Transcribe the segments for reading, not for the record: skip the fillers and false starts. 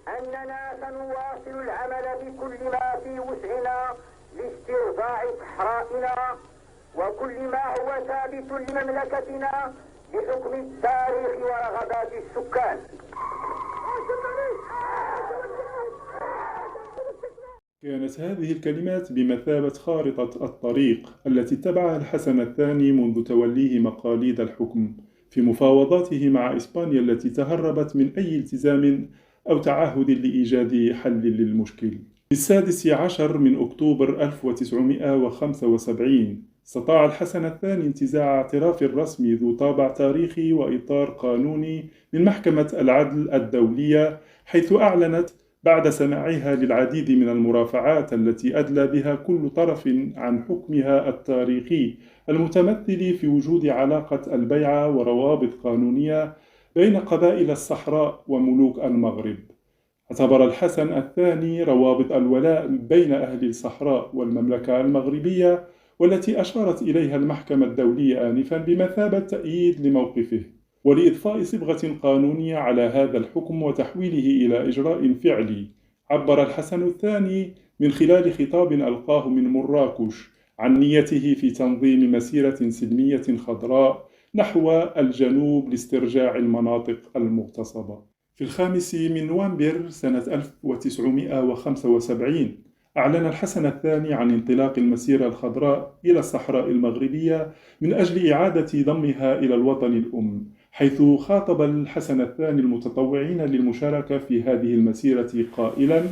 أننا سنواصل العمل بكل ما في وسعنا لاسترضاع صحرائنا وكل ما هو ثابت لمملكتنا بحكم التاريخ ورغبات السكان. كانت هذه الكلمات بمثابة خارطة الطريق التي اتبعها الحسن الثاني منذ توليه مقاليد الحكم في مفاوضاته مع إسبانيا التي تهربت من أي التزام أو تعهد لإيجاد حل للمشكل. في 16 من أكتوبر 1975 استطاع الحسن الثاني انتزاع اعتراف رسمي ذو طابع تاريخي وإطار قانوني من محكمة العدل الدولية، حيث أعلنت بعد سماعها للعديد من المرافعات التي أدلى بها كل طرف عن حكمها التاريخي المتمثل في وجود علاقة البيعة وروابط قانونية بين قبائل الصحراء وملوك المغرب. اعتبر الحسن الثاني روابط الولاء بين أهل الصحراء والمملكة المغربية والتي أشارت إليها المحكمة الدولية آنفاً بمثابة تأييد لموقفه، ولإضفاء صبغة قانونية على هذا الحكم وتحويله إلى إجراء فعلي. عبر الحسن الثاني من خلال خطاب ألقاه من مراكش عن نيته في تنظيم مسيرة سلمية خضراء نحو الجنوب لاسترجاع المناطق المغتصبة. في 5 من نوفمبر سنة 1975 أعلن الحسن الثاني عن انطلاق المسيرة الخضراء إلى الصحراء المغربية من أجل إعادة ضمها إلى الوطن الأم، حيث خاطب الحسن الثاني المتطوعين للمشاركة في هذه المسيرة قائلاً: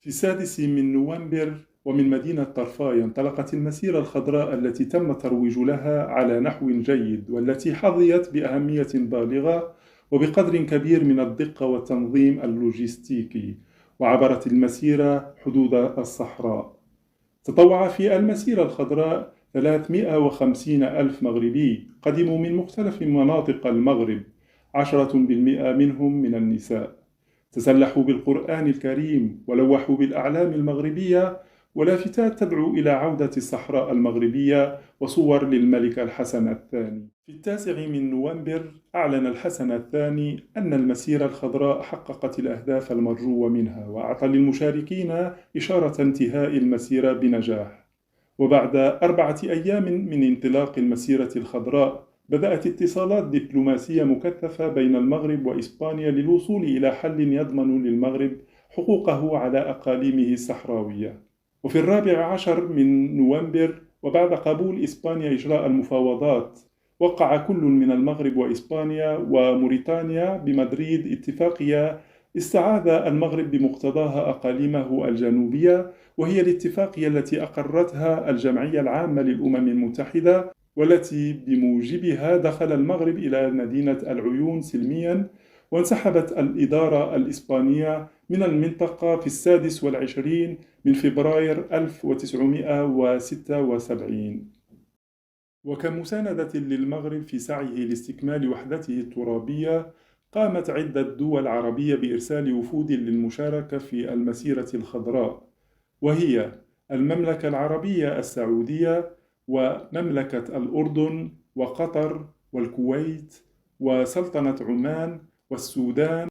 في 6 من نوفمبر ومن مدينة طرفاي انطلقت المسيرة الخضراء التي تم الترويج لها على نحو جيد والتي حظيت بأهمية بالغة وبقدر كبير من الدقة والتنظيم اللوجستيكي، وعبرت المسيرة حدود الصحراء. تطوع في المسيرة الخضراء 350 ألف مغربي قدموا من مختلف مناطق المغرب، 10% منهم من النساء. تسلحوا بالقرآن الكريم ولوحوا بالأعلام المغربية ولافتات تدعو إلى عودة الصحراء المغربية وصور للملك الحسن الثاني. في 9 من نوفمبر أعلن الحسن الثاني أن المسيرة الخضراء حققت الأهداف المرجوة منها وأعطى للمشاركين إشارة انتهاء المسيرة بنجاح. وبعد 4 أيام من انطلاق المسيرة الخضراء بدأت اتصالات دبلوماسية مكثفة بين المغرب وإسبانيا للوصول إلى حل يضمن للمغرب حقوقه على أقاليمه الصحراوية. وفي 14 من نوفمبر وبعد قبول إسبانيا إجراء المفاوضات، وقع كل من المغرب وإسبانيا وموريتانيا بمدريد اتفاقية استعاذ المغرب بمقتضاها أقاليمه الجنوبية، وهي الاتفاقية التي أقرتها الجمعية العامة للأمم المتحدة، والتي بموجبها دخل المغرب إلى مدينة العيون سلمياً، وانسحبت الإدارة الإسبانية من المنطقة في 26 من فبراير 1976. وكمساندة للمغرب في سعيه لاستكمال وحدته الترابية، قامت عدة دول عربية بإرسال وفود للمشاركة في المسيرة الخضراء، وهي المملكة العربية السعودية ومملكة الأردن وقطر والكويت وسلطنة عمان والسودان،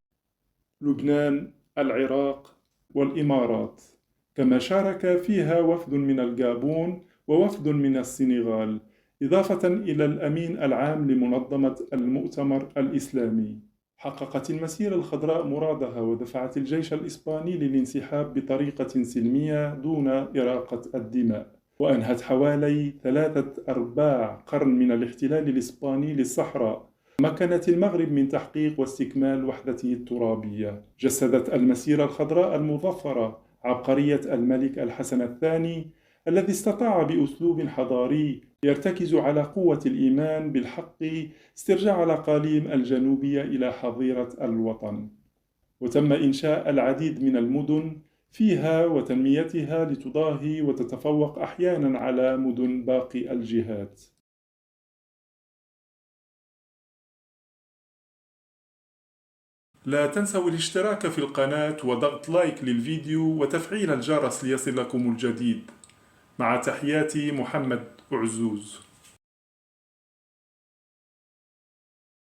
لبنان، العراق والإمارات. كما شارك فيها وفد من الغابون ووفد من السنغال، إضافة إلى الأمين العام لمنظمة المؤتمر الإسلامي. حققت المسيرة الخضراء مرادها ودفعت الجيش الإسباني للانسحاب بطريقة سلمية دون إراقة الدماء، وأنهت حوالي 3/4 قرن من الاحتلال الإسباني للصحراء. مكنت المغرب من تحقيق واستكمال وحدته الترابية. جسدت المسيرة الخضراء المظفرة عبقرية الملك الحسن الثاني الذي استطاع بأسلوب حضاري يرتكز على قوة الإيمان بالحق استرجاع الأقاليم الجنوبية إلى حظيرة الوطن. وتم إنشاء العديد من المدن فيها وتنميتها لتضاهي وتتفوق أحيانا على مدن باقي الجهات. لا تنسوا الاشتراك في القناة وضغط لايك للفيديو وتفعيل الجرس ليصلكم الجديد. مع تحياتي محمد عزوز.